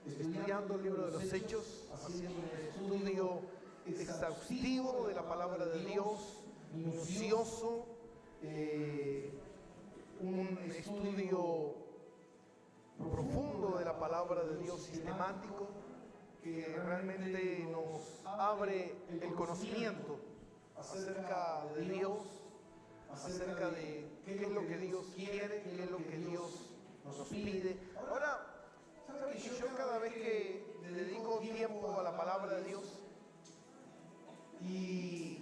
estudiando el libro de los Hechos, haciendo un estudio exhaustivo de la palabra de Dios, minucioso, un estudio profundo de la palabra de Dios, sistemático, que realmente nos abre el conocimiento acerca de Dios, acerca de qué es lo que Dios quiere, qué es lo que Dios nos pide. Ahora, ¿sabes que yo cada vez que le dedico tiempo a la palabra de Dios y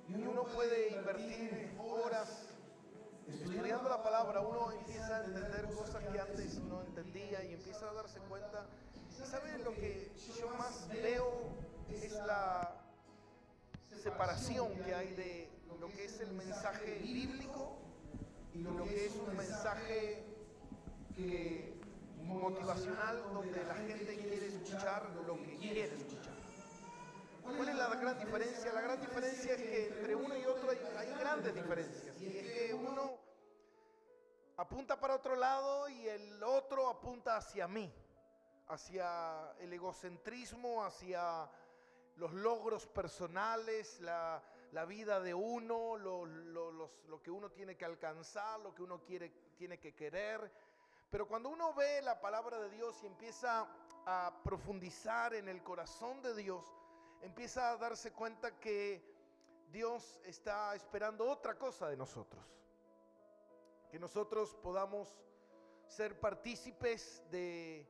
uno puede invertir horas estudiando la palabra, uno empieza a entender cosas que antes no entendía y empieza a darse cuenta? ¿Y saben lo que yo más veo? Es la separación que hay de lo que es el mensaje bíblico y lo que es un mensaje motivacional, donde la gente quiere escuchar lo que quiere escuchar. ¿Cuál es la gran diferencia? La gran diferencia es que entre uno y otro hay grandes diferencias. Y es que uno apunta para otro lado y el otro apunta hacia mí, hacia el egocentrismo, hacia los logros personales, la vida de uno, lo que uno tiene que alcanzar, lo que uno tiene que querer. Pero cuando uno ve la palabra de Dios y empieza a profundizar en el corazón de Dios, empieza a darse cuenta que Dios está esperando otra cosa de nosotros. Que nosotros podamos ser partícipes de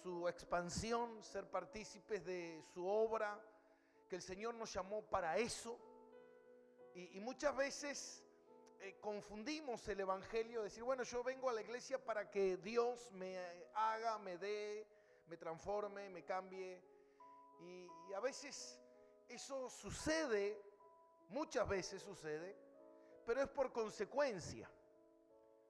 su expansión, ser partícipes de su obra, que el Señor nos llamó para eso. Y muchas veces confundimos el evangelio, decir, bueno, yo vengo a la iglesia para que Dios me haga, me dé, me transforme, me cambie. Y a veces eso sucede, muchas veces sucede, pero es por consecuencia.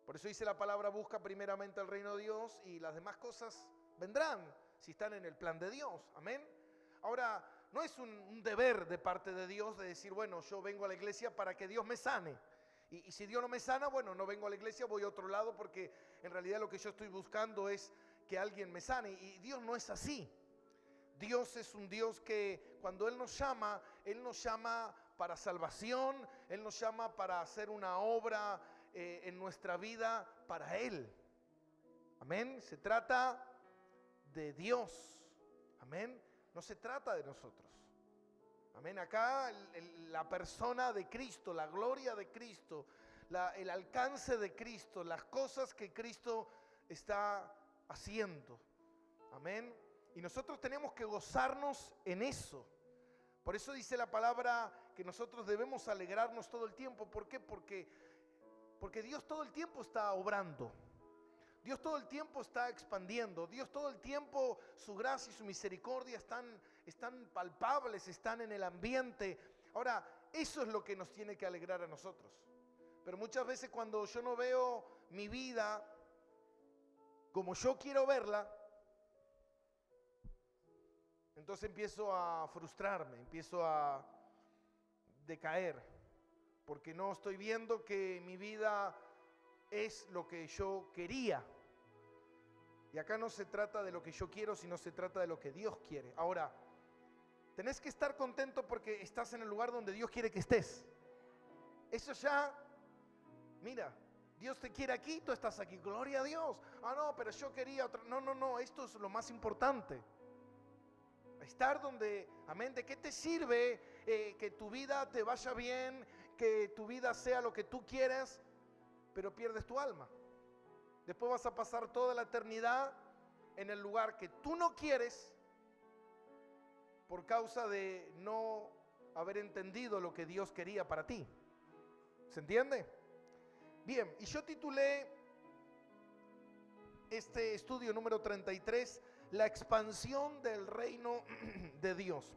Por eso dice la palabra: busca primeramente el reino de Dios y las demás cosas vendrán si están en el plan de Dios. Amén. Ahora, no es un deber de parte de Dios de decir, bueno, yo vengo a la iglesia para que Dios me sane. Y si Dios no me sana, bueno, no vengo a la iglesia, voy a otro lado, porque en realidad lo que yo estoy buscando es que alguien me sane. Y Dios no es así. Dios es un Dios que cuando Él nos llama para salvación, Él nos llama para hacer una obra en nuestra vida para Él. Amén. Se trata de Dios. Amén. No se trata de nosotros. Amén. Acá la persona de Cristo, la gloria de Cristo, el alcance de Cristo, las cosas que Cristo está haciendo. Amén. Y nosotros tenemos que gozarnos en eso. Por eso dice la palabra que nosotros debemos alegrarnos todo el tiempo. ¿Por qué? Porque Dios todo el tiempo está obrando. Dios todo el tiempo está expandiendo. Dios todo el tiempo, su gracia y su misericordia están palpables, están en el ambiente. Ahora, eso es lo que nos tiene que alegrar a nosotros. Pero muchas veces cuando yo no veo mi vida como yo quiero verla, entonces empiezo a frustrarme, empiezo a decaer, porque no estoy viendo que mi vida es lo que yo quería. Y acá no se trata de lo que yo quiero, sino se trata de lo que Dios quiere. Ahora, tenés que estar contento porque estás en el lugar donde Dios quiere que estés. Eso ya, mira, Dios te quiere aquí, tú estás aquí, gloria a Dios. Ah, no, pero yo quería otra. No, esto es lo más importante. Estar donde, amén, ¿de qué te sirve que tu vida te vaya bien, que tu vida sea lo que tú quieres, pero pierdes tu alma? Después vas a pasar toda la eternidad en el lugar que tú no quieres por causa de no haber entendido lo que Dios quería para ti. ¿Se entiende? Bien, y yo titulé este estudio número 33, la expansión del reino de Dios,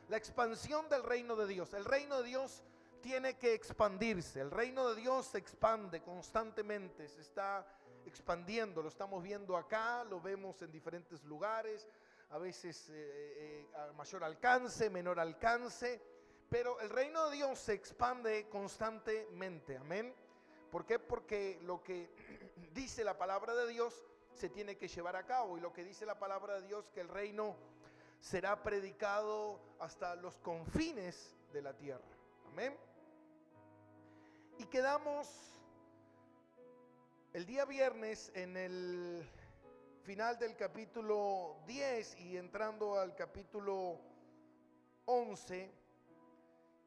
la expansión del reino de Dios. El reino de Dios tiene que expandirse. El reino de Dios se expande constantemente, se está expandiendo. Lo estamos viendo acá, lo vemos en diferentes lugares, a veces a mayor alcance, menor alcance, pero el reino de Dios se expande constantemente. Amén. ¿Por qué? Porque lo que dice la palabra de Dios se tiene que llevar a cabo. Y lo que dice la palabra de Dios, que el reino será predicado hasta los confines de la tierra. Amén. Y quedamos el día viernes en el final del capítulo 10 y entrando al capítulo 11,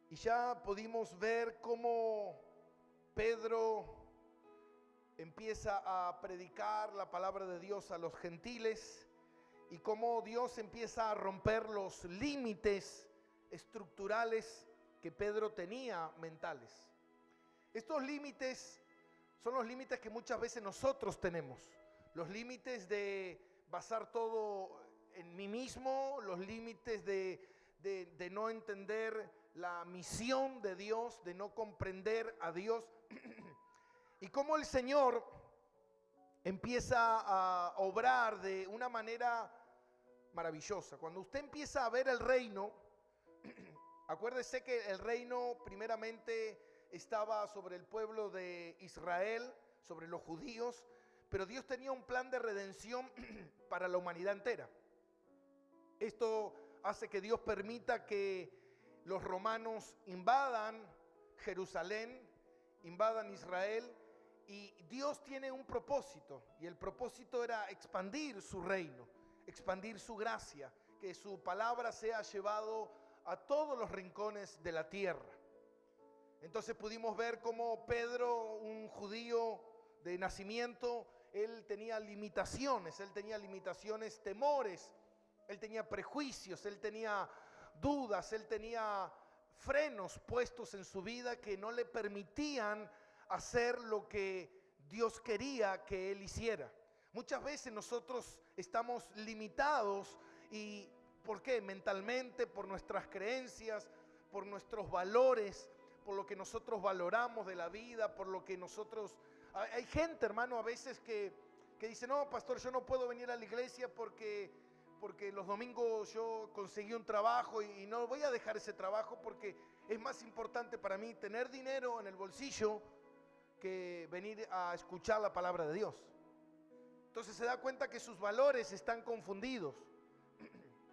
y ya pudimos ver cómo Pedro empieza a predicar la palabra de Dios a los gentiles y cómo Dios empieza a romper los límites estructurales que Pedro tenía mentales. Estos límites son los límites que muchas veces nosotros tenemos. Los límites de basar todo en mí mismo, los límites de no entender la misión de Dios, de no comprender a Dios. Y cómo el Señor empieza a obrar de una manera maravillosa. Cuando usted empieza a ver el reino, acuérdese que el reino primeramente estaba sobre el pueblo de Israel, sobre los judíos, pero Dios tenía un plan de redención para la humanidad entera. Esto hace que Dios permita que los romanos invadan Jerusalén, invadan Israel, y Dios tiene un propósito, y el propósito era expandir su reino, expandir su gracia, que su palabra sea llevado a todos los rincones de la tierra. Entonces pudimos ver cómo Pedro, un judío de nacimiento, él tenía limitaciones, temores, él tenía prejuicios, él tenía dudas, él tenía frenos puestos en su vida que no le permitían hacer lo que Dios quería que él hiciera. Muchas veces nosotros estamos limitados, y ¿por qué? Mentalmente, por nuestras creencias, por nuestros valores, por lo que nosotros valoramos de la vida, por lo que nosotros... Hay gente, hermano, a veces que dice, no, pastor, yo no puedo venir a la iglesia porque los domingos yo conseguí un trabajo y no voy a dejar ese trabajo porque es más importante para mí tener dinero en el bolsillo que venir a escuchar la palabra de Dios. Entonces se da cuenta que sus valores están confundidos.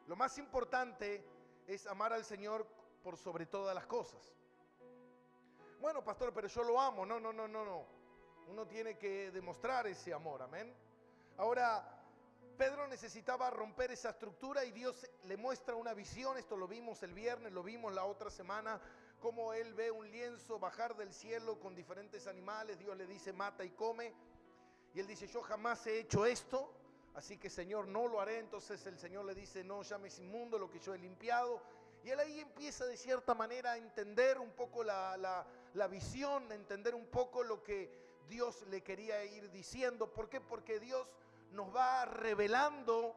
Lo más importante es amar al Señor por sobre todas las cosas. Bueno, pastor, pero yo lo amo. No. Uno tiene que demostrar ese amor, amén. Ahora, Pedro necesitaba romper esa estructura y Dios le muestra una visión. Esto lo vimos el viernes, lo vimos la otra semana, cómo él ve un lienzo bajar del cielo con diferentes animales. Dios le dice, mata y come. Y él dice, yo jamás he hecho esto, así que Señor, no lo haré. Entonces el Señor le dice, no llames inmundo lo que yo he limpiado. Y él ahí empieza de cierta manera a entender un poco la visión, a entender un poco lo que Dios le quería ir diciendo. ¿Por qué? Porque Dios nos va revelando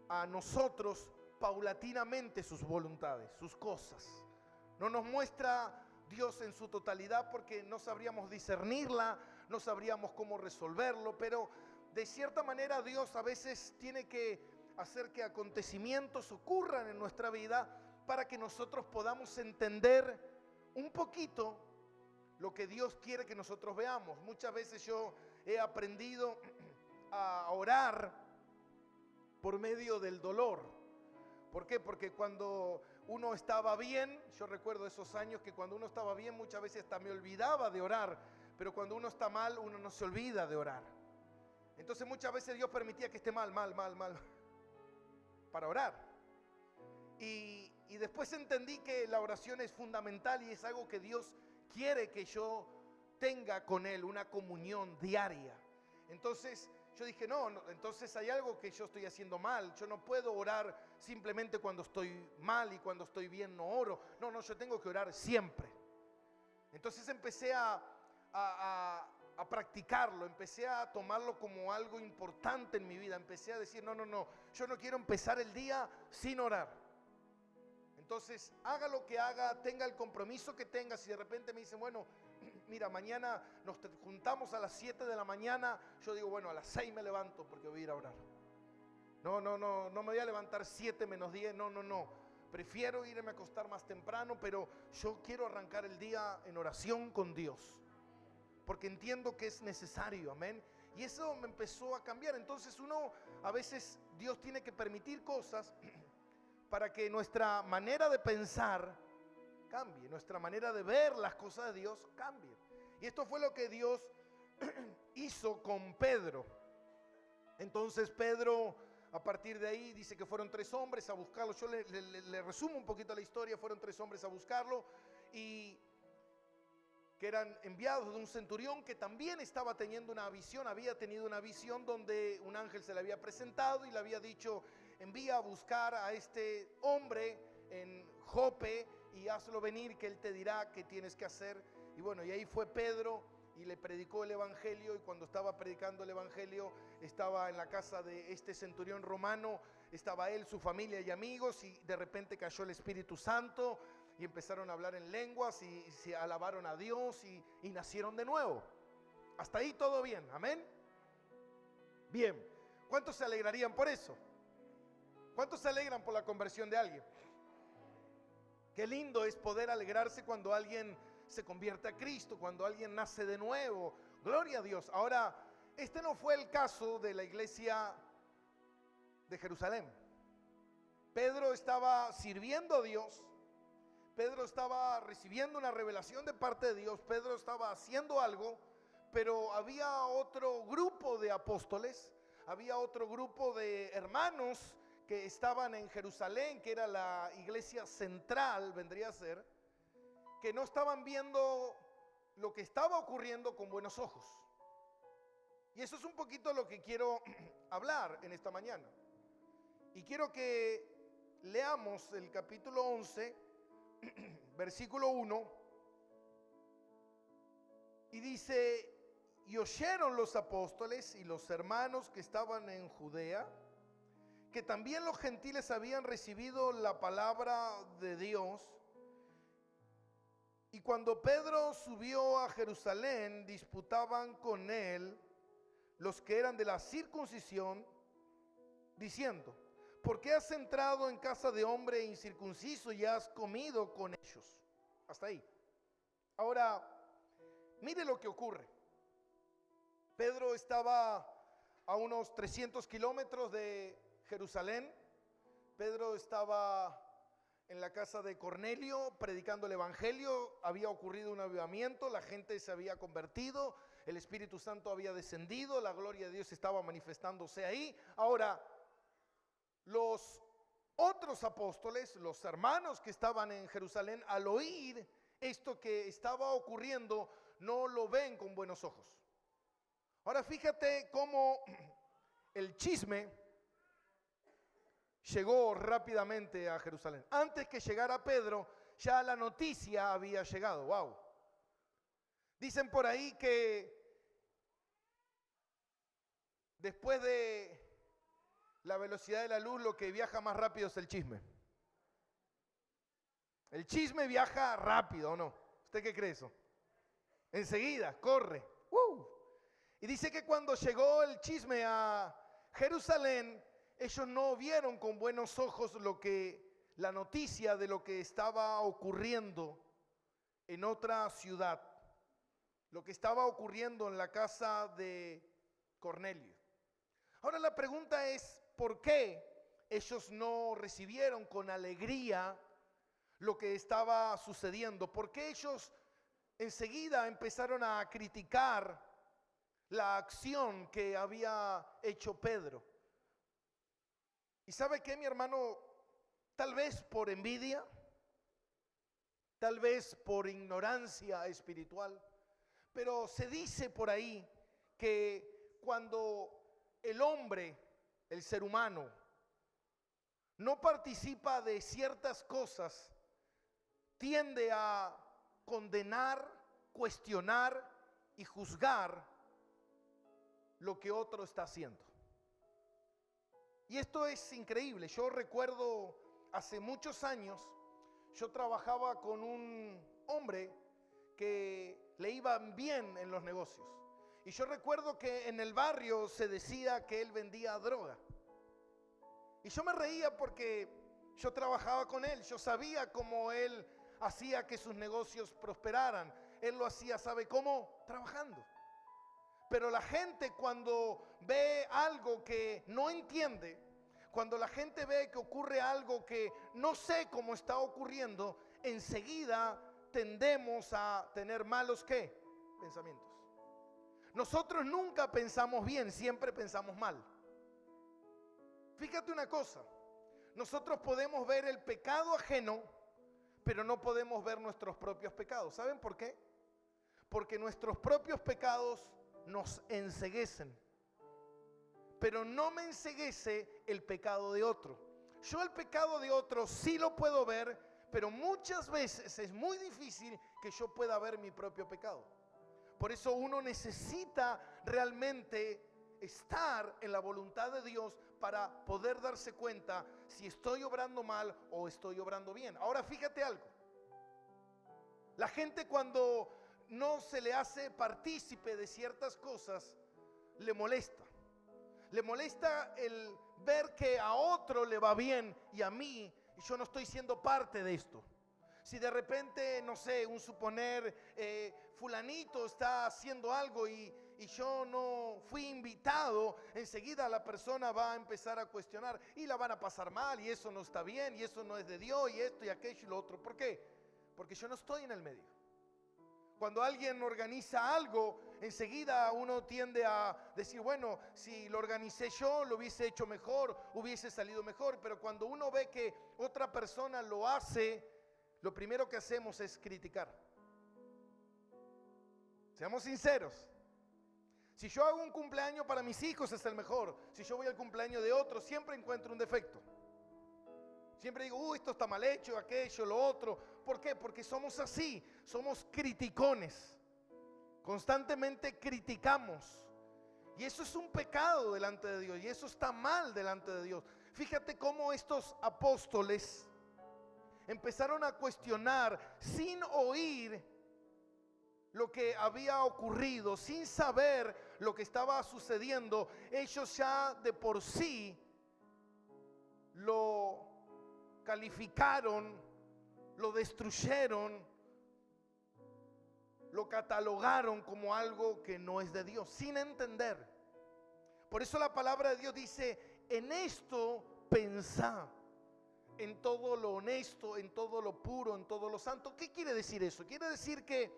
a nosotros paulatinamente sus voluntades, sus cosas. No nos muestra Dios en su totalidad porque no sabríamos discernirla, no sabríamos cómo resolverlo, pero de cierta manera Dios a veces tiene que hacer que acontecimientos ocurran en nuestra vida para que nosotros podamos entender un poquito lo que Dios quiere que nosotros veamos. Muchas veces yo he aprendido a orar por medio del dolor. ¿Por qué? Porque cuando uno estaba bien, yo recuerdo esos años que cuando uno estaba bien muchas veces hasta me olvidaba de orar, pero cuando uno está mal uno no se olvida de orar. Entonces muchas veces Dios permitía que esté mal para orar. Y después entendí que la oración es fundamental y es algo que Dios quiere que yo tenga con Él, una comunión diaria. Entonces yo dije, no, entonces hay algo que yo estoy haciendo mal. Yo no puedo orar simplemente cuando estoy mal y cuando estoy bien no oro. No, yo tengo que orar siempre. Entonces empecé a practicarlo, empecé a tomarlo como algo importante en mi vida. Empecé a decir, no, yo no quiero empezar el día sin orar. Entonces, haga lo que haga, tenga el compromiso que tenga. Si de repente me dicen, bueno, mira, mañana nos juntamos a las 7 de la mañana, yo digo, bueno, a las 6 me levanto porque voy a ir a orar. No me voy a levantar 7 menos 10, no. Prefiero irme a acostar más temprano, pero yo quiero arrancar el día en oración con Dios, porque entiendo que es necesario, amén. Y eso me empezó a cambiar. Entonces a veces Dios tiene que permitir cosas para que nuestra manera de pensar cambie, nuestra manera de ver las cosas de Dios cambie. Y esto fue lo que Dios hizo con Pedro. Entonces Pedro, a partir de ahí, dice que fueron 3 hombres a buscarlo. Yo le resumo un poquito la historia. Fueron 3 hombres a buscarlo y que eran enviados de un centurión que también estaba teniendo una visión, había tenido una visión donde un ángel se le había presentado y le había dicho: envía a buscar a este hombre en Jope y hazlo venir, que él te dirá qué tienes que hacer. Y bueno, y ahí fue Pedro y le predicó el evangelio, y cuando estaba predicando el evangelio estaba en la casa de este centurión romano, estaba él, su familia y amigos, y de repente cayó el Espíritu Santo y empezaron a hablar en lenguas y se alabaron a Dios y nacieron de nuevo. Hasta ahí todo bien, amén. Bien, ¿cuántos se alegrarían por eso? ¿Cuántos se alegran por la conversión de alguien? Qué lindo es poder alegrarse cuando alguien se convierte a Cristo, cuando alguien nace de nuevo. Gloria a Dios. Ahora, este no fue el caso de la iglesia de Jerusalén. Pedro estaba sirviendo a Dios. Pedro estaba recibiendo una revelación de parte de Dios. Pedro estaba haciendo algo, pero había otro grupo de apóstoles, había otro grupo de hermanos que estaban en Jerusalén, que era la iglesia central, vendría a ser, que no estaban viendo lo que estaba ocurriendo con buenos ojos. Y eso es un poquito lo que quiero hablar en esta mañana. Y quiero que leamos el capítulo 11, versículo 1, y dice: y oyeron los apóstoles y los hermanos que estaban en Judea, que también los gentiles habían recibido la palabra de Dios. Y cuando Pedro subió a Jerusalén, disputaban con él los que eran de la circuncisión, diciendo: ¿por qué has entrado en casa de hombre incircunciso y has comido con ellos? Hasta ahí. Ahora, mire lo que ocurre. Pedro estaba a unos 300 kilómetros de Jerusalén. Pedro estaba en la casa de Cornelio predicando el evangelio. Había ocurrido un avivamiento, la gente se había convertido, el Espíritu Santo había descendido, la gloria de Dios estaba manifestándose ahí. Ahora, los otros apóstoles, los hermanos que estaban en Jerusalén, al oír esto que estaba ocurriendo, no lo ven con buenos ojos. Ahora fíjate cómo el chisme llegó rápidamente a Jerusalén. Antes que llegara Pedro, ya la noticia había llegado. Wow. Dicen por ahí que después de la velocidad de la luz, lo que viaja más rápido es el chisme. El chisme viaja rápido, ¿o no? ¿Usted qué cree eso? Enseguida, corre. Y dice que cuando llegó el chisme a Jerusalén, ellos no vieron con buenos ojos la noticia de lo que estaba ocurriendo en otra ciudad, lo que estaba ocurriendo en la casa de Cornelio. Ahora la pregunta es: ¿por qué ellos no recibieron con alegría lo que estaba sucediendo? ¿Por qué ellos enseguida empezaron a criticar la acción que había hecho Pedro? ¿Y sabe qué, mi hermano? Tal vez por envidia, tal vez por ignorancia espiritual, pero se dice por ahí que cuando el hombre, el ser humano, no participa de ciertas cosas, tiende a condenar, cuestionar y juzgar lo que otro está haciendo. Y esto es increíble. Yo recuerdo hace muchos años, yo trabajaba con un hombre que le iba bien en los negocios. Y yo recuerdo que en el barrio se decía que él vendía droga. Y yo me reía porque yo trabajaba con él. Yo sabía cómo él hacía que sus negocios prosperaran. Él lo hacía, ¿sabe cómo? Trabajando. Pero la gente cuando ve algo que no entiende, cuando la gente ve que ocurre algo que no sé cómo está ocurriendo, enseguida tendemos a tener malos ¿qué? Pensamientos. Nosotros nunca pensamos bien, siempre pensamos mal. Fíjate una cosa, nosotros podemos ver el pecado ajeno, pero no podemos ver nuestros propios pecados. ¿Saben por qué? Porque nuestros propios pecados nos enceguecen, pero no me enceguece el pecado de otro. Yo el pecado de otro sí lo puedo ver, pero muchas veces es muy difícil que yo pueda ver mi propio pecado. Por eso uno necesita realmente estar en la voluntad de Dios para poder darse cuenta si estoy obrando mal o estoy obrando bien. Ahora fíjate algo. La gente cuando no se le hace partícipe de ciertas cosas, le molesta. Le molesta el ver que a otro le va bien y a mí, y yo no estoy siendo parte de esto. Si de repente, no sé, un suponer, fulanito está haciendo algo y yo no fui invitado, enseguida la persona va a empezar a cuestionar y la van a pasar mal y eso no está bien y eso no es de Dios y esto y aquello y lo otro. ¿Por qué? Porque yo no estoy en el medio. Cuando alguien organiza algo, enseguida uno tiende a decir, bueno, si lo organicé yo, lo hubiese hecho mejor, hubiese salido mejor. Pero cuando uno ve que otra persona lo hace, lo primero que hacemos es criticar. Seamos sinceros. Si yo hago un cumpleaños para mis hijos es el mejor. Si yo voy al cumpleaños de otro, siempre encuentro un defecto. Siempre digo, esto está mal hecho, aquello, lo otro. ¿Por qué? Porque somos así, somos criticones. Constantemente criticamos. Y eso es un pecado delante de Dios. Y eso está mal delante de Dios. Fíjate cómo estos apóstoles empezaron a cuestionar sin oír lo que había ocurrido, sin saber lo que estaba sucediendo. Ellos ya de por sí lo calificaron, lo destruyeron, lo catalogaron como algo que no es de Dios, sin entender. Por eso la palabra de Dios dice, en esto pensá, en todo lo honesto, en todo lo puro, en todo lo santo. ¿Qué quiere decir eso? Quiere decir que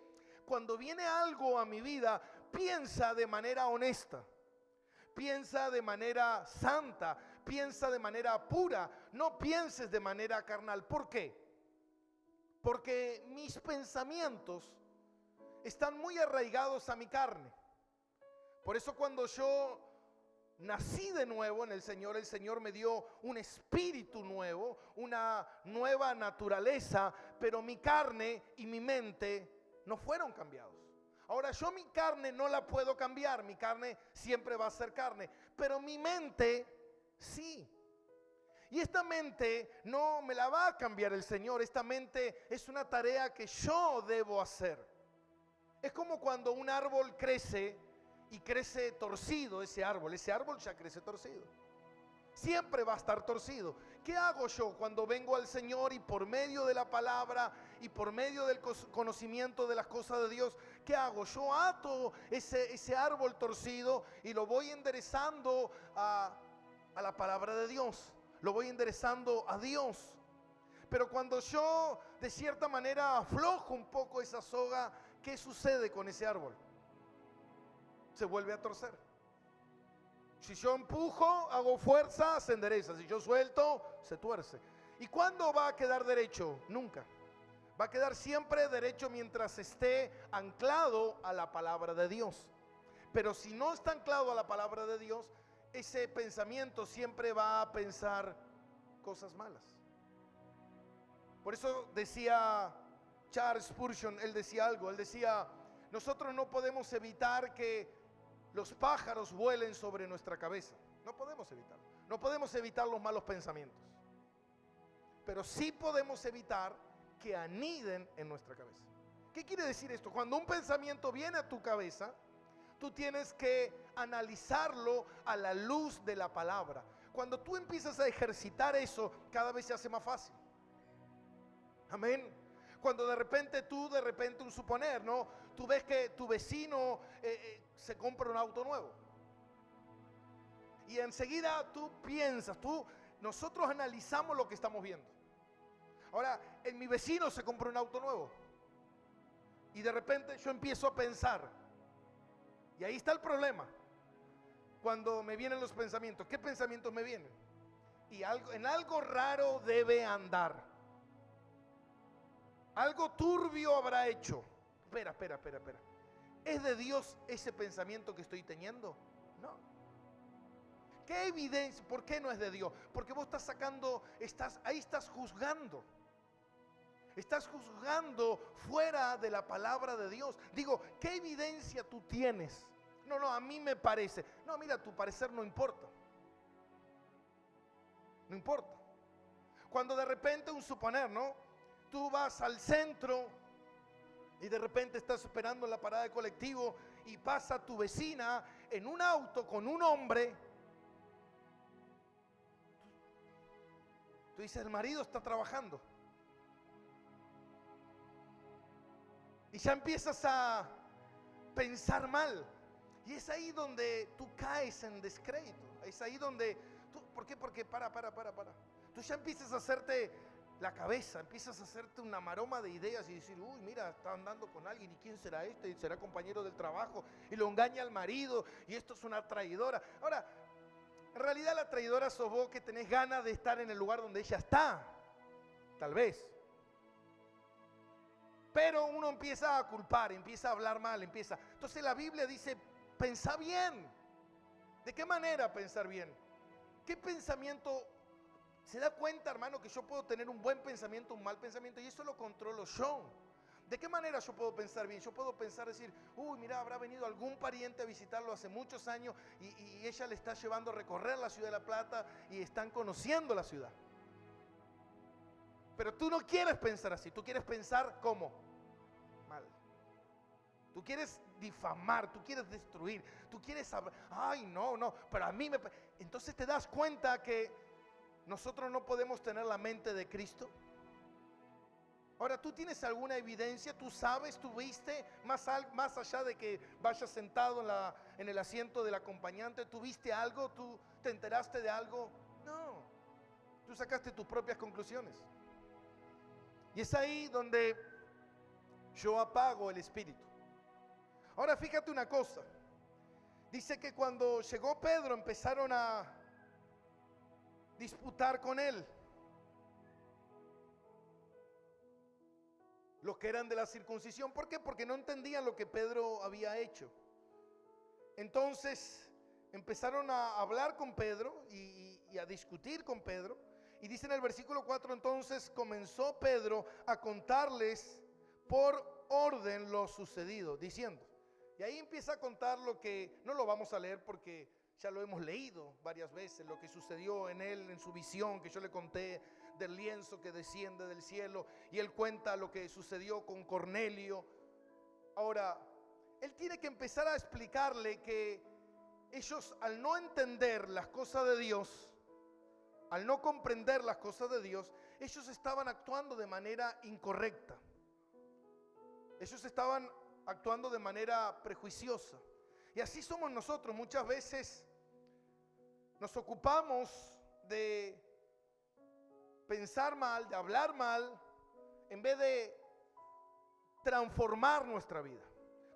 cuando viene algo a mi vida, piensa de manera honesta, piensa de manera santa, piensa de manera pura, no pienses de manera carnal. ¿Por qué? Porque mis pensamientos están muy arraigados a mi carne. Por eso cuando yo nací de nuevo en el Señor me dio un espíritu nuevo, una nueva naturaleza, pero mi carne y mi mente no fueron cambiados. Ahora yo mi carne no la puedo cambiar, mi carne siempre va a ser carne, pero mi mente sí. Y esta mente no me la va a cambiar el Señor, esta mente es una tarea que yo debo hacer. Es como cuando un árbol crece y crece torcido ese árbol ya crece torcido. Siempre va a estar torcido. ¿Qué hago yo cuando vengo al Señor y por medio de la palabra y por medio del conocimiento de las cosas de Dios, qué hago? Yo ato ese árbol torcido y lo voy enderezando a la palabra de Dios. Lo voy enderezando a Dios. Pero cuando yo de cierta manera aflojo un poco esa soga, ¿qué sucede con ese árbol? Se vuelve a torcer. Si yo empujo, hago fuerza, se endereza. Si yo suelto, se tuerce. ¿Y cuándo va a quedar derecho? Nunca. Va a quedar siempre derecho mientras esté anclado a la palabra de Dios. Pero si no está anclado a la palabra de Dios, ese pensamiento siempre va a pensar cosas malas. Por eso decía Charles Spurgeon, él decía algo, él decía, nosotros no podemos evitar que los pájaros vuelen sobre nuestra cabeza. No podemos evitarlo. No podemos evitar los malos pensamientos. Pero sí podemos evitar que aniden en nuestra cabeza. ¿Qué quiere decir esto? Cuando un pensamiento viene a tu cabeza, tú tienes que analizarlo a la luz de la palabra. Cuando tú empiezas a ejercitar eso, cada vez se hace más fácil. Amén. Cuando de repente un suponer, ¿no? Tú ves que tu vecino se compra un auto nuevo. Y enseguida tú piensas, nosotros analizamos lo que estamos viendo. Ahora, en mi vecino se compra un auto nuevo. Y de repente yo empiezo a pensar. Y ahí está el problema. Cuando me vienen los pensamientos, ¿qué pensamientos me vienen? Y en algo raro debe andar. Algo turbio habrá hecho. Espera. ¿Es de Dios ese pensamiento que estoy teniendo? No. ¿Qué evidencia? ¿Por qué no es de Dios? Porque vos ahí estás juzgando. Estás juzgando fuera de la palabra de Dios. Digo, ¿qué evidencia tú tienes? No, a mí me parece. No, mira, tu parecer no importa. No importa. Cuando de repente un suponer, ¿no? Tú vas al centro y de repente estás esperando en la parada de colectivo y pasa tu vecina en un auto con un hombre. Tú dices, el marido está trabajando. Y ya empiezas a pensar mal. Y es ahí donde tú caes en descrédito. Es ahí donde ¿por qué? Porque para. Tú ya empiezas a hacerte la cabeza, empiezas a hacerte una maroma de ideas y decir, uy, mira, está andando con alguien, ¿y quién será este? ¿Será compañero del trabajo? Y lo engaña al marido, y esto es una traidora. Ahora, en realidad la traidora sos vos, que tenés ganas de estar en el lugar donde ella está. Tal vez. Pero uno empieza a culpar, empieza a hablar mal, Entonces la Biblia dice, pensá bien. ¿De qué manera pensar bien? ¿Qué pensamiento? ¿Se da cuenta, hermano, que yo puedo tener un buen pensamiento, un mal pensamiento? Y eso lo controlo yo. ¿De qué manera yo puedo pensar bien? Yo puedo pensar, decir, uy, mira, habrá venido algún pariente a visitarlo hace muchos años y ella le está llevando a recorrer la ciudad de La Plata y están conociendo la ciudad. Pero tú no quieres pensar así, tú quieres pensar ¿cómo? Mal. Tú quieres difamar, tú quieres destruir, tú quieres saber, ay, no, pero a mí me... Entonces te das cuenta que nosotros no podemos tener la mente de Cristo. Ahora, ¿tú tienes alguna evidencia? ¿Tú sabes, tú viste, más allá de que vayas sentado en el asiento del acompañante, tú viste algo, tú te enteraste de algo? No, tú sacaste tus propias conclusiones. Y es ahí donde yo apago el espíritu. Ahora fíjate una cosa, dice que cuando llegó Pedro empezaron a disputar con él los que eran de la circuncisión. ¿Por qué? Porque no entendían lo que Pedro había hecho. Entonces empezaron a hablar con Pedro y a discutir con Pedro. Y dice en el versículo 4, entonces comenzó Pedro a contarles por orden lo sucedido, diciendo. Y ahí empieza a contar lo que, no lo vamos a leer porque ya lo hemos leído varias veces, lo que sucedió en él, en su visión, que yo le conté del lienzo que desciende del cielo. Y él cuenta lo que sucedió con Cornelio. Ahora, él tiene que empezar a explicarle que ellos, al no entender las cosas de Dios, al no comprender las cosas de Dios, ellos estaban actuando de manera incorrecta. Ellos estaban actuando de manera prejuiciosa. Y así somos nosotros. Muchas veces nos ocupamos de pensar mal, de hablar mal, en vez de transformar nuestra vida.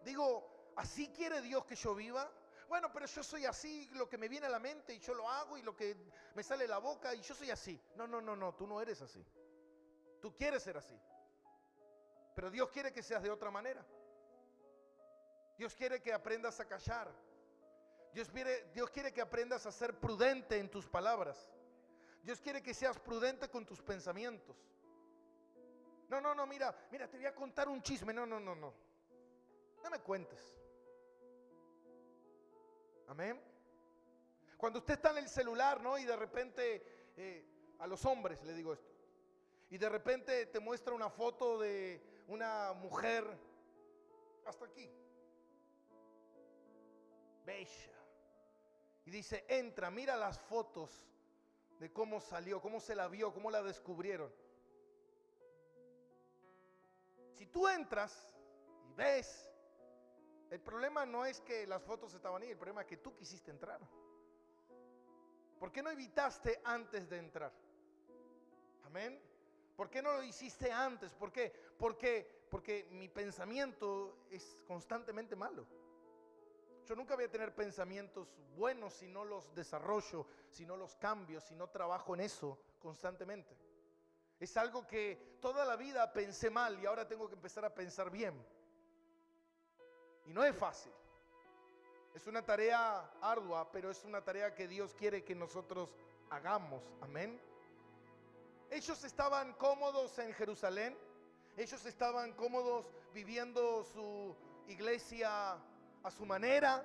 Digo, ¿así quiere Dios que yo viva? Bueno, pero yo soy así, lo que me viene a la mente y yo lo hago y lo que me sale de la boca y yo soy así. No, tú no eres así. Tú quieres ser así. Pero Dios quiere que seas de otra manera. Dios quiere que aprendas a callar. Dios quiere que aprendas a ser prudente en tus palabras. Dios quiere que seas prudente con tus pensamientos. No, mira, te voy a contar un chisme. No me cuentes. Amén. Cuando usted está en el celular, ¿no? Y de repente, a los hombres le digo esto, y de repente te muestra una foto de una mujer hasta aquí, bella, y dice, entra, mira las fotos de cómo salió, cómo se la vio, cómo la descubrieron. Si tú entras y ves, el problema no es que las fotos estaban ahí, el problema es que tú quisiste entrar. ¿Por qué no evitaste antes de entrar? Amén. ¿Por qué no lo hiciste antes? ¿Por qué? Porque mi pensamiento es constantemente malo. Yo nunca voy a tener pensamientos buenos si no los desarrollo, si no los cambio, si no trabajo en eso constantemente. Es algo que toda la vida pensé mal y ahora tengo que empezar a pensar bien. Y no es fácil. Es una tarea ardua, pero es una tarea que Dios quiere que nosotros hagamos. Amén. Ellos estaban cómodos en Jerusalén. Ellos estaban cómodos viviendo su iglesia a su manera,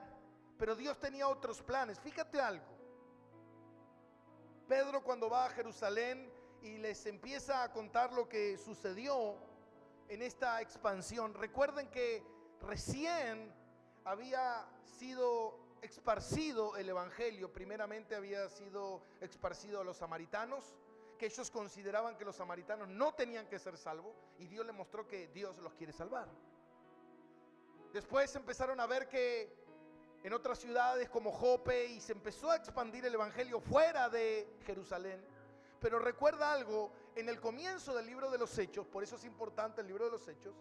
pero Dios tenía otros planes. Fíjate algo. Pedro, cuando va a Jerusalén y les empieza a contar lo que sucedió en esta expansión, recuerden que recién había sido esparcido el evangelio. Primeramente había sido esparcido a los samaritanos, que ellos consideraban que los samaritanos no tenían que ser salvos, y Dios les mostró que Dios los quiere salvar. Después empezaron a ver que en otras ciudades como Jope, y se empezó a expandir el evangelio fuera de Jerusalén. Pero recuerda algo, en el comienzo del libro de los Hechos, por eso es importante el libro de los Hechos,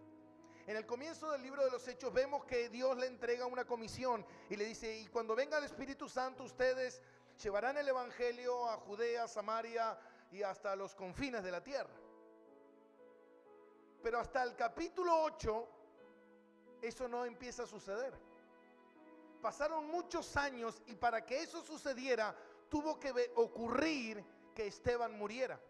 en el comienzo del libro de los Hechos vemos que Dios le entrega una comisión y le dice: y cuando venga el Espíritu Santo, ustedes llevarán el evangelio a Judea, Samaria y hasta los confines de la tierra. Pero hasta el capítulo 8 eso no empieza a suceder. Pasaron muchos años y para que eso sucediera tuvo que ocurrir que Esteban muriera.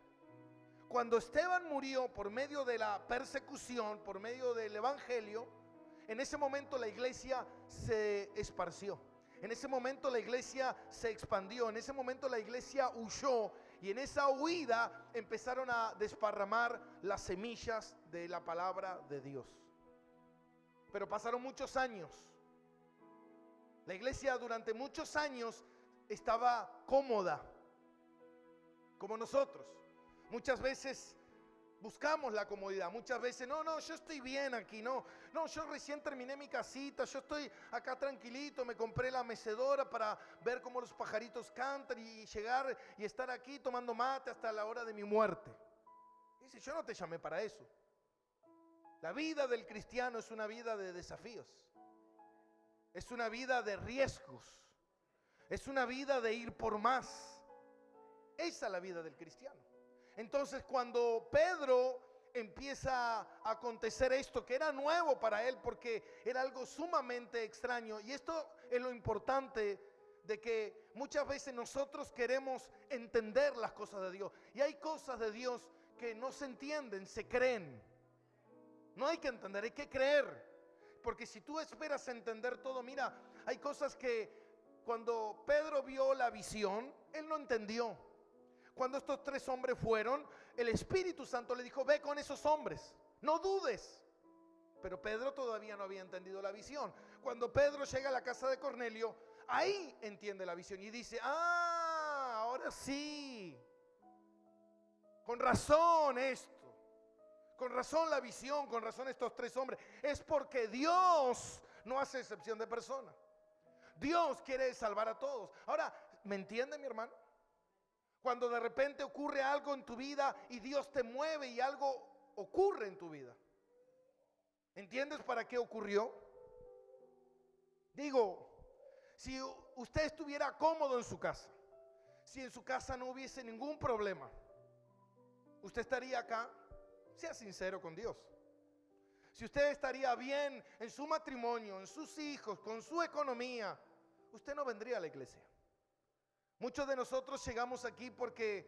Cuando Esteban murió por medio de la persecución, por medio del evangelio, en ese momento la iglesia se esparció. En ese momento la iglesia se expandió. En ese momento la iglesia huyó. Y en esa huida empezaron a desparramar las semillas de la palabra de Dios. Pero pasaron muchos años. La iglesia durante muchos años estaba cómoda, como nosotros. Muchas veces buscamos la comodidad. Muchas veces, no, yo estoy bien aquí. No, yo recién terminé mi casita. Yo estoy acá tranquilito. Me compré la mecedora para ver cómo los pajaritos cantan y llegar y estar aquí tomando mate hasta la hora de mi muerte. Y dice: yo no te llamé para eso. La vida del cristiano es una vida de desafíos. Es una vida de riesgos. Es una vida de ir por más. Esa es la vida del cristiano. Entonces, cuando Pedro empieza a acontecer esto, que era nuevo para él porque era algo sumamente extraño, y esto es lo importante, de que muchas veces nosotros queremos entender las cosas de Dios, y hay cosas de Dios que no se entienden, se creen. No hay que entender, hay que creer, porque si tú esperas entender todo, mira, hay cosas que cuando Pedro vio la visión, él no entendió. Cuando estos 3 hombres fueron, el Espíritu Santo le dijo: ve con esos hombres, no dudes. Pero Pedro todavía no había entendido la visión. Cuando Pedro llega a la casa de Cornelio, ahí entiende la visión y dice: ahora sí, con razón esto, con razón la visión, con razón estos 3 hombres. Es porque Dios no hace excepción de persona. Dios quiere salvar a todos. Ahora, ¿me entiende, mi hermano? Cuando de repente ocurre algo en tu vida y Dios te mueve y algo ocurre en tu vida, ¿entiendes para qué ocurrió? Digo, si usted estuviera cómodo en su casa, si en su casa no hubiese ningún problema, ¿usted estaría acá? Sea sincero con Dios. Si usted estaría bien en su matrimonio, en sus hijos, con su economía, usted no vendría a la iglesia. Muchos de nosotros llegamos aquí porque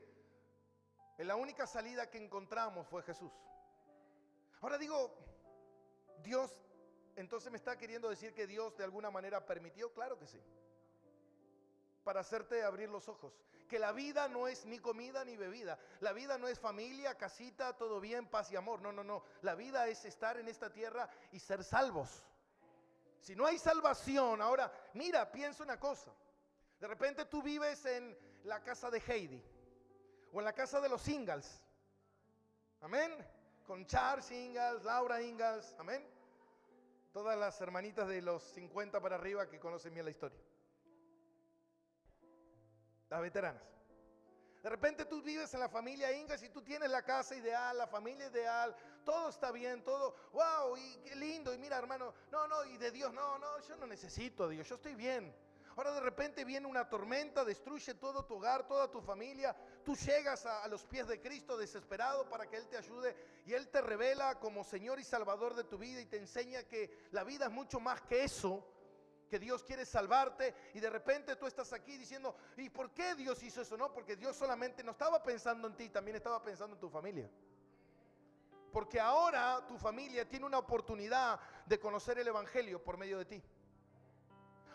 la única salida que encontramos fue Jesús. Ahora digo, Dios, entonces me está queriendo decir que Dios de alguna manera permitió. Claro que sí, para hacerte abrir los ojos, que la vida no es ni comida ni bebida. La vida no es familia, casita, todo bien, paz y amor. No, la vida es estar en esta tierra y ser salvos. Si no hay salvación, ahora mira, piensa una cosa. De repente tú vives en la casa de Heidi o en la casa de los Ingalls. Amén. Con Charles Ingalls, Laura Ingalls, amén. Todas las hermanitas de los 50 para arriba que conocen bien la historia. Las veteranas. De repente tú vives en la familia Ingalls y tú tienes la casa ideal, la familia ideal, todo está bien, todo, wow, y qué lindo, y mira hermano, no, y de Dios, no, yo no necesito a Dios, yo estoy bien. Ahora de repente viene una tormenta, destruye todo tu hogar, toda tu familia, tú llegas a los pies de Cristo desesperado para que Él te ayude y Él te revela como Señor y Salvador de tu vida y te enseña que la vida es mucho más que eso, que Dios quiere salvarte y de repente tú estás aquí diciendo, ¿y por qué Dios hizo eso? No, porque Dios solamente no estaba pensando en ti, también estaba pensando en tu familia. Porque ahora tu familia tiene una oportunidad de conocer el Evangelio por medio de ti.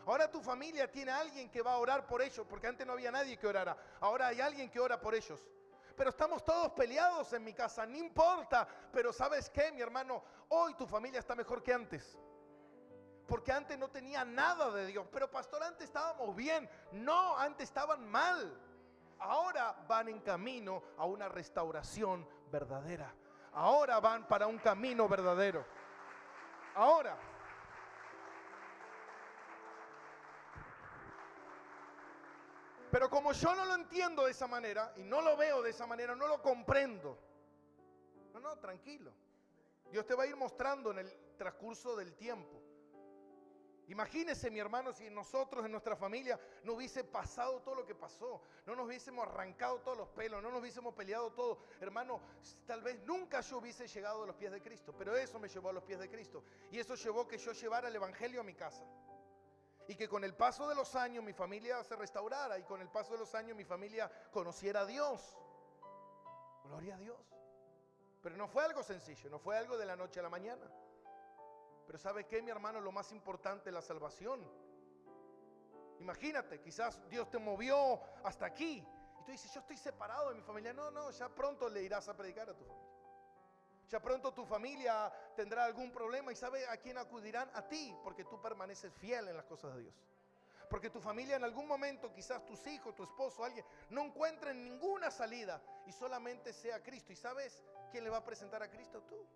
Ahora tu familia tiene a alguien que va a orar por ellos, porque antes no había nadie que orara. Ahora hay alguien que ora por ellos. Pero estamos todos peleados en mi casa, no importa. Pero ¿sabes qué, mi hermano? Hoy tu familia está mejor que antes. Porque antes no tenía nada de Dios. Pero pastor, antes estábamos bien. No, antes estaban mal. Ahora van en camino a una restauración verdadera. Ahora van para un camino verdadero. Ahora. Pero como yo no lo entiendo de esa manera y no lo veo de esa manera, no lo comprendo. No, tranquilo. Dios te va a ir mostrando en el transcurso del tiempo. Imagínese, mi hermano, si nosotros en nuestra familia no hubiese pasado todo lo que pasó, no nos hubiésemos arrancado todos los pelos, no nos hubiésemos peleado todo. Hermano, tal vez nunca yo hubiese llegado a los pies de Cristo, pero eso me llevó a los pies de Cristo. Y eso llevó que yo llevara el Evangelio a mi casa. Y que con el paso de los años mi familia se restaurara y con el paso de los años mi familia conociera a Dios. Gloria a Dios. Pero no fue algo sencillo, no fue algo de la noche a la mañana. Pero ¿sabe qué, mi hermano? Lo más importante es la salvación. Imagínate, quizás Dios te movió hasta aquí y tú dices, yo estoy separado de mi familia. No, ya pronto le irás a predicar a tu familia. Ya pronto tu familia tendrá algún problema y ¿sabe a quién acudirán? A ti, porque tú permaneces fiel en las cosas de Dios. Porque tu familia en algún momento, quizás tus hijos, tu esposo, alguien, no encuentren ninguna salida y solamente sea Cristo. ¿Y sabes quién le va a presentar a Cristo? Tú.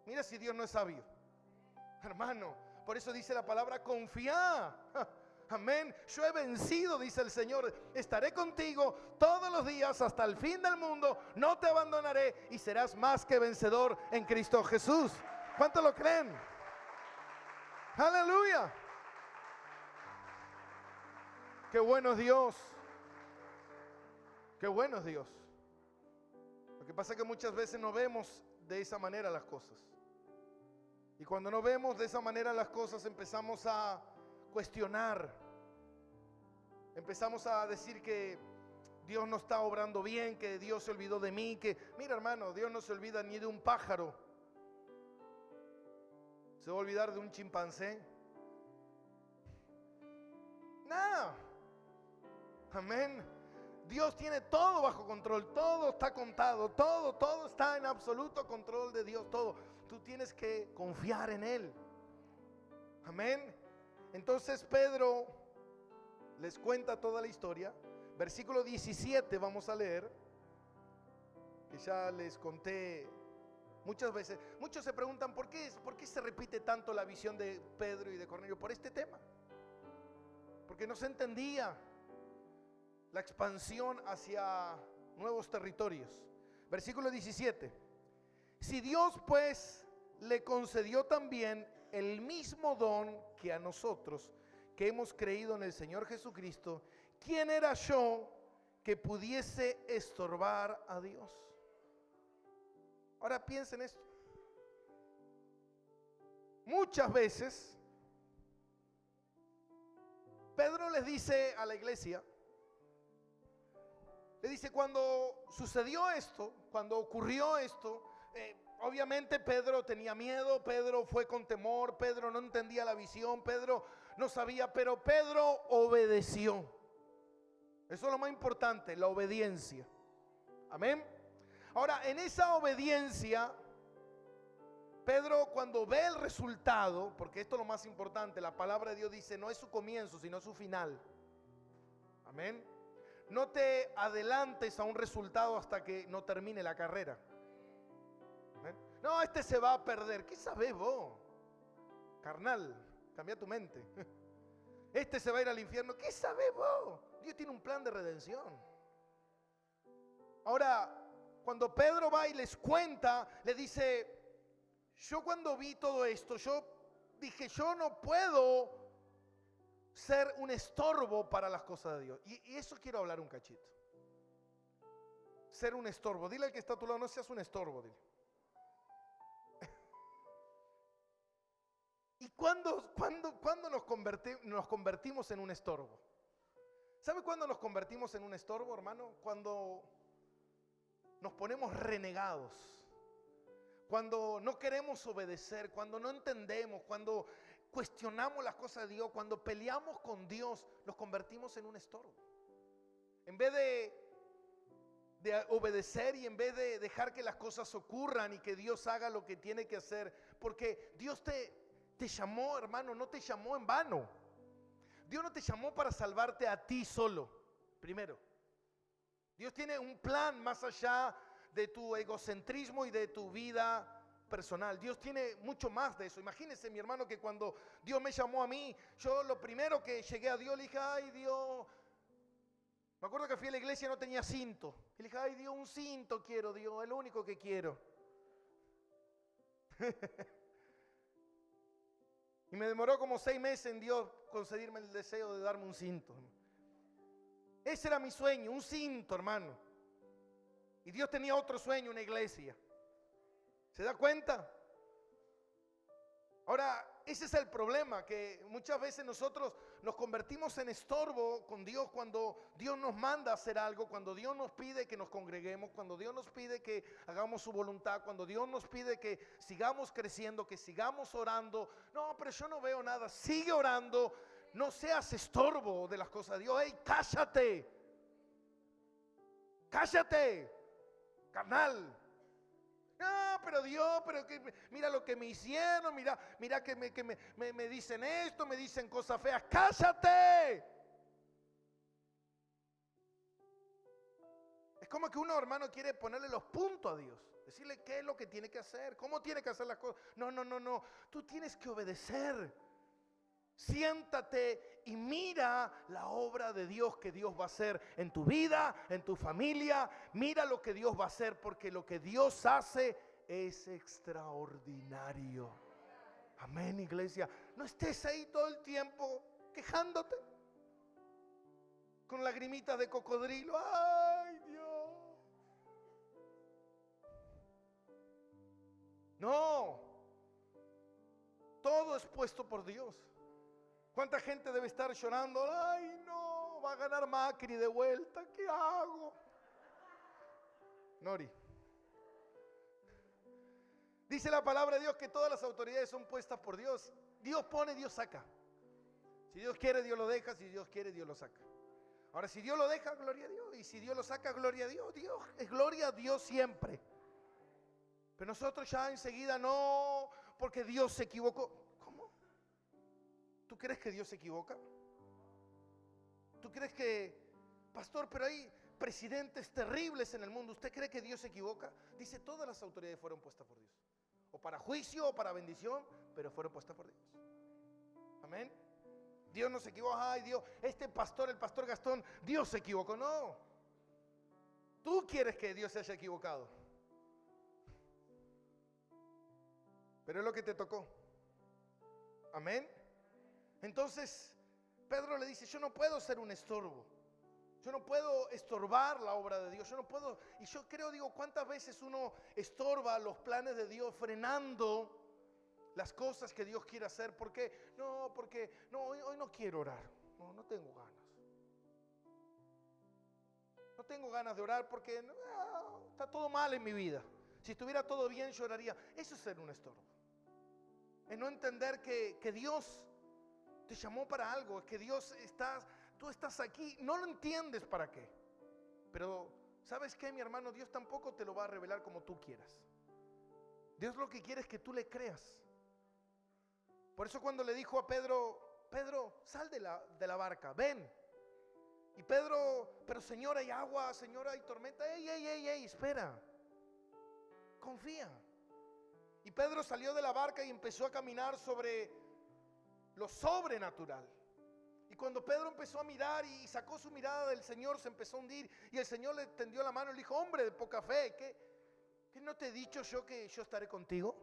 Mira si Dios no es sabio. Hermano, por eso dice la palabra confía. Amén. Yo he vencido, dice el Señor. Estaré contigo todos los días hasta el fin del mundo. No te abandonaré y serás más que vencedor en Cristo Jesús. ¿Cuántos lo creen? Aleluya. Qué bueno es Dios. Qué bueno es Dios. Lo que pasa es que muchas veces no vemos de esa manera las cosas. Y cuando no vemos de esa manera las cosas, empezamos a cuestionar. Empezamos a decir que Dios no está obrando bien, que Dios se olvidó de mí, que mira hermano, Dios no se olvida ni de un pájaro. ¿Se va a olvidar de un chimpancé? No. Amén. Dios tiene todo bajo control, todo está contado, todo está en absoluto control de Dios, todo. Tú tienes que confiar en Él. Amén. Entonces Pedro les cuenta toda la historia. Versículo 17 vamos a leer, que ya les conté muchas veces. Muchos se preguntan ¿por qué se repite tanto la visión de Pedro y de Cornelio? Por este tema. Porque no se entendía la expansión hacia nuevos territorios. Versículo 17. Si Dios pues le concedió también el mismo don que a nosotros, que hemos creído en el Señor Jesucristo, ¿quién era yo que pudiese estorbar a Dios? Ahora piensen esto. Muchas veces Pedro les dice a la iglesia, le dice, cuando sucedió esto, cuando ocurrió esto, obviamente Pedro tenía miedo, Pedro fue con temor, Pedro no entendía la visión, Pedro no sabía, pero Pedro obedeció. Eso es lo más importante, la obediencia. Amén. Ahora, en esa obediencia, Pedro cuando ve el resultado, porque esto es lo más importante, la palabra de Dios dice, no es su comienzo, sino su final. Amén. No te adelantes a un resultado hasta que no termine la carrera. No, este se va a perder. ¿Qué sabés vos? Carnal, cambia tu mente. Este se va a ir al infierno. ¿Qué sabés vos? Dios tiene un plan de redención. Ahora, cuando Pedro va y les cuenta, le dice, yo cuando vi todo esto, yo dije, yo no puedo ser un estorbo para las cosas de Dios. Y eso quiero hablar un cachito. Ser un estorbo. Dile al que está a tu lado, no seas un estorbo, dile. ¿Y cuándo nos convertimos en un estorbo? ¿Sabe cuándo nos convertimos en un estorbo, hermano? Cuando nos ponemos renegados, cuando no queremos obedecer, cuando no entendemos, cuando cuestionamos las cosas de Dios, cuando peleamos con Dios, nos convertimos en un estorbo. En vez de obedecer y en vez de dejar que las cosas ocurran y que Dios haga lo que tiene que hacer, porque Dios te llamó, hermano, no te llamó en vano. Dios no te llamó para salvarte a ti solo, primero. Dios tiene un plan más allá de tu egocentrismo y de tu vida personal. Dios tiene mucho más de eso. Imagínense, mi hermano, que cuando Dios me llamó a mí, yo lo primero que llegué a Dios le dije, ay Dios, me acuerdo que fui a la iglesia y no tenía cinto. Y le dije, ay Dios, un cinto quiero, Dios, es lo único que quiero. Y me demoró como 6 meses en Dios concederme el deseo de darme un cinto. Ese era mi sueño, un cinto, hermano. Y Dios tenía otro sueño, una iglesia. ¿Se da cuenta? Ahora, ese es el problema, que muchas veces nosotros nos convertimos en estorbo con Dios cuando Dios nos manda a hacer algo, cuando Dios nos pide que nos congreguemos, cuando Dios nos pide que hagamos su voluntad, cuando Dios nos pide que sigamos creciendo, que sigamos orando. No, pero yo no veo nada. Sigue orando, no seas estorbo de las cosas de Dios. ¡Ey, cállate! ¡Cállate! Carnal. No, pero Dios, pero que, mira lo que me hicieron, mira que me dicen esto, me dicen cosas feas. ¡Cállate! Es como que uno, hermano, quiere ponerle los puntos a Dios. Decirle qué es lo que tiene que hacer, cómo tiene que hacer las cosas. No. Tú tienes que obedecer. Siéntate y mira la obra de Dios que Dios va a hacer en tu vida, en tu familia. Mira lo que Dios va a hacer, porque lo que Dios hace es extraordinario. Amén, iglesia. No estés ahí todo el tiempo quejándote con lagrimitas de cocodrilo. Ay, Dios. No. Todo es puesto por Dios. ¿Cuánta gente debe estar llorando? Ay, no, va a ganar Macri de vuelta. ¿Qué hago? Nori. Dice la palabra de Dios que todas las autoridades son puestas por Dios. Dios pone, Dios saca. Si Dios quiere, Dios lo deja. Si Dios quiere, Dios lo saca. Ahora, si Dios lo deja, gloria a Dios. Y si Dios lo saca, gloria a Dios. Dios es gloria a Dios siempre. Pero nosotros ya enseguida no, porque Dios se equivocó. ¿Tú crees que Dios se equivoca? ¿Tú crees que, pastor, pero hay presidentes terribles en el mundo? ¿Usted cree que Dios se equivoca? Dice, todas las autoridades fueron puestas por Dios. O para juicio o para bendición, pero fueron puestas por Dios. Amén. Dios no se equivoca. Ay, Dios, este pastor, el pastor Gastón, Dios se equivocó. No. Tú quieres que Dios se haya equivocado. Pero es lo que te tocó. Amén. Entonces, Pedro le dice, yo no puedo ser un estorbo. Yo no puedo estorbar la obra de Dios. Yo no puedo. Y yo creo, digo, ¿cuántas veces uno estorba los planes de Dios frenando las cosas que Dios quiere hacer? ¿Por qué? No, porque no, hoy no quiero orar. No tengo ganas. No tengo ganas de orar porque está todo mal en mi vida. Si estuviera todo bien, yo oraría. Eso es ser un estorbo. Es no entender que Dios te llamó para algo, es que tú estás aquí, no lo entiendes para qué. Pero, ¿sabes qué, mi hermano? Dios tampoco te lo va a revelar como tú quieras. Dios lo que quiere es que tú le creas. Por eso cuando le dijo a Pedro, Pedro, sal de la barca, ven. Y Pedro, pero Señor, hay agua, Señor, hay tormenta. Ey, espera. Confía. Y Pedro salió de la barca y empezó a caminar sobre lo sobrenatural. Y cuando Pedro empezó a mirar y sacó su mirada del Señor, se empezó a hundir. Y el Señor le tendió la mano y le dijo: hombre de poca fe, ¿qué no te he dicho yo que yo estaré contigo?